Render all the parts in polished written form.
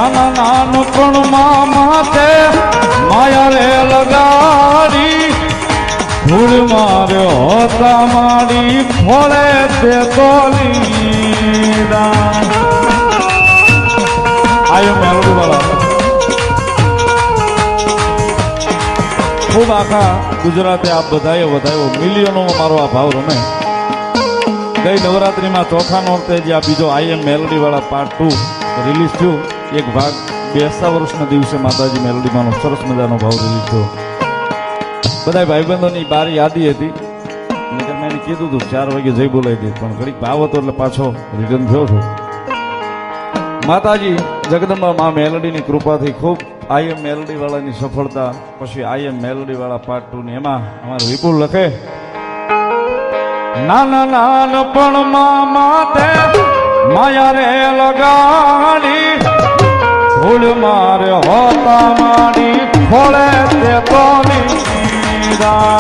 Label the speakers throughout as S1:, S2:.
S1: નાના નાનપણમાં માથે માયા રે લગાડી ધૂળ મારે હોતા માડી ફોડે તે તોલીડા આયો મેલોડી વાળા ખૂબ આખા ગુજરાતે આપ બધાએ વધાયો મિલિયનોમાં મારો આ ભાવ રમે ગઈ નવરાત્રિમાં ચોથા નોરતે જે આ બીજો આઈએમ મેલોડી વાળા પાર્ટ 2 રિલીઝ થયું એક ભાગ બેસતા વર્ષના દિવસે માતાજી મેલોડીમાંનો સરસ મજાનો ભાવ રિલીઝ થયો બધા ભાઈબંધોની બારી યાદી હતી નકર મેં કીધું હતું 4 વાગે જઈ બોલાવી દે પણ ઘડીક ભાવ હતો એટલે પાછો રિટર્ન થયો છું માતાજી જગદંબા મા મેલોડીની કૃપાથી ખૂબ આઈએમ મેલોડી વાળાની સફળતા પછી આઈએમ મેલોડી વાળા પાર્ટ 2 ની એમાં અમારું વિપુલ લખે નાના નાનપણમાં માથે માયા રે લગાડી ધૂળ મારે હોતા માડી ફોડે તે તોલીડા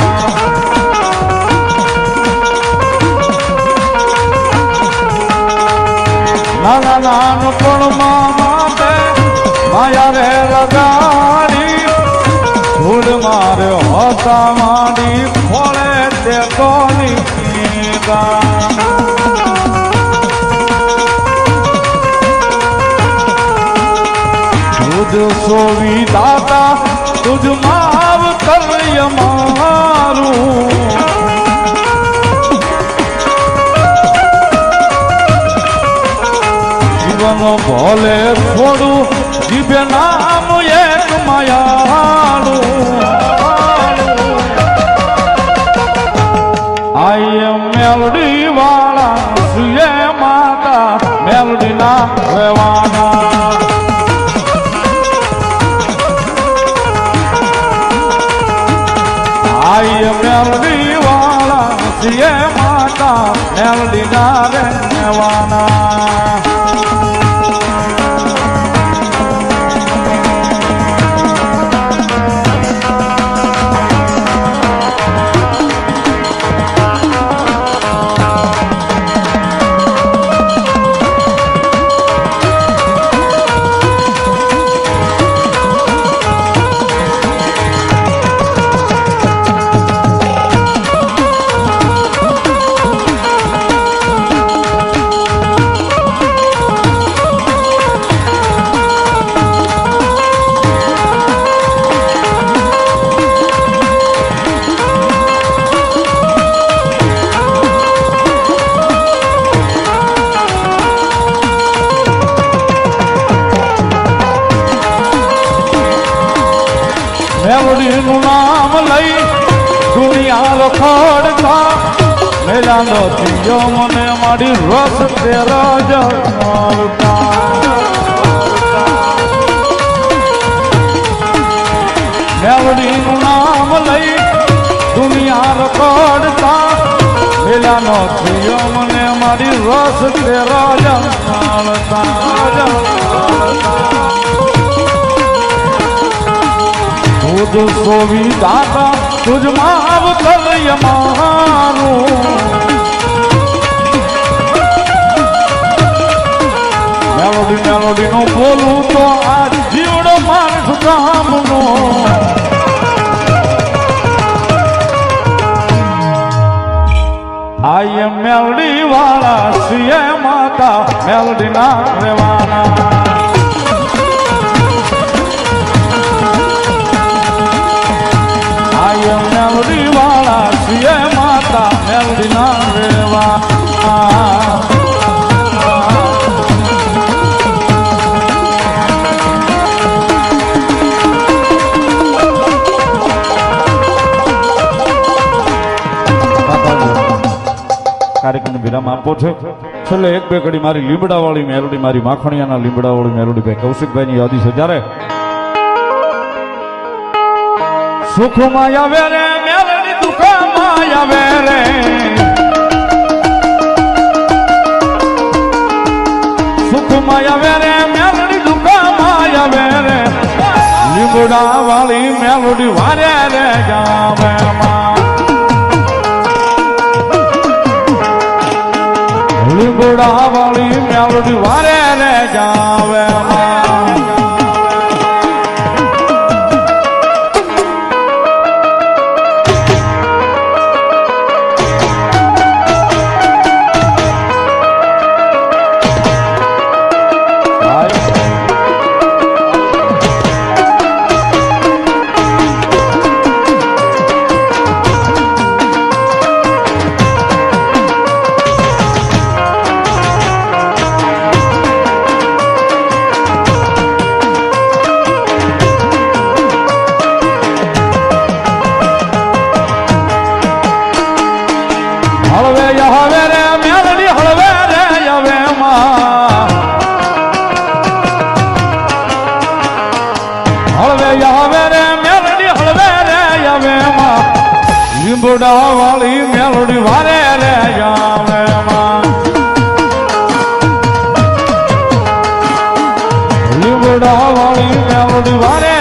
S1: નાના નાનપણમાં માથે માયા રે લગાડી ધૂળ મારે હોતા માડી ફોડે તે તોલીડા તુજ સોવી દાતા તુજ માવ કર્ય મારું જીવન ભોલે થોડું જીભે નામ એક માયાળું આઈ મેલોડી વાળા સુએ માતા મેલોડી ના રહેવાના આઈ મેલોડી વાળા સુએ માતા મેલોડી ના રહેવાના મેલોડીનું નામ લઈ દુનિયા રખડતા મેલાનો થયો મને મારી રસ તેરા જમાવતા મેલોડીનું નામ લઈ દુનિયા રખડતા મેલાનો થયો મને મારી રસ તેરા જમાવતા તુજ સોવી દાતા તુજ માવ કર્ય મારું મેલોડી મેલોડી નું બોલું તો આ જીવડો માણસ ગામનો આઈ મેલોડી વાળા સિંહ માતા મેલોડી ના રહેવાના મેલોડી વાળા સિંહ માતા મેલોડી ના રહેવા કાર્યક્રમ વિરામ આપો છે છેલ્લે એક બે કડી મારી લીમડા વાળી મેલોડી મારી માખણિયાના લીમડા વાળી મેલોડી ભાઈ કૌશિકભાઈ ની યાદી છે જ્યારે સુખમાં આવે રે મેલડી દુઃખમાં આવે રે સુખમાં આવે રે મેલડી દુઃખમાં આવે રે લીમડા વાળી મેલડી વારે રે ગામે લીમડા વાળી મેલડી વારે રે ગાવે હળવે હવે રે મેલડી હળવે રે હવે માં હળવે હવે રે મેલડી હળવે રે હવે માં લીંબોડા વાળી મેલડી વારે રે આવે માં લીંબોડા વાળી મેલડી વારે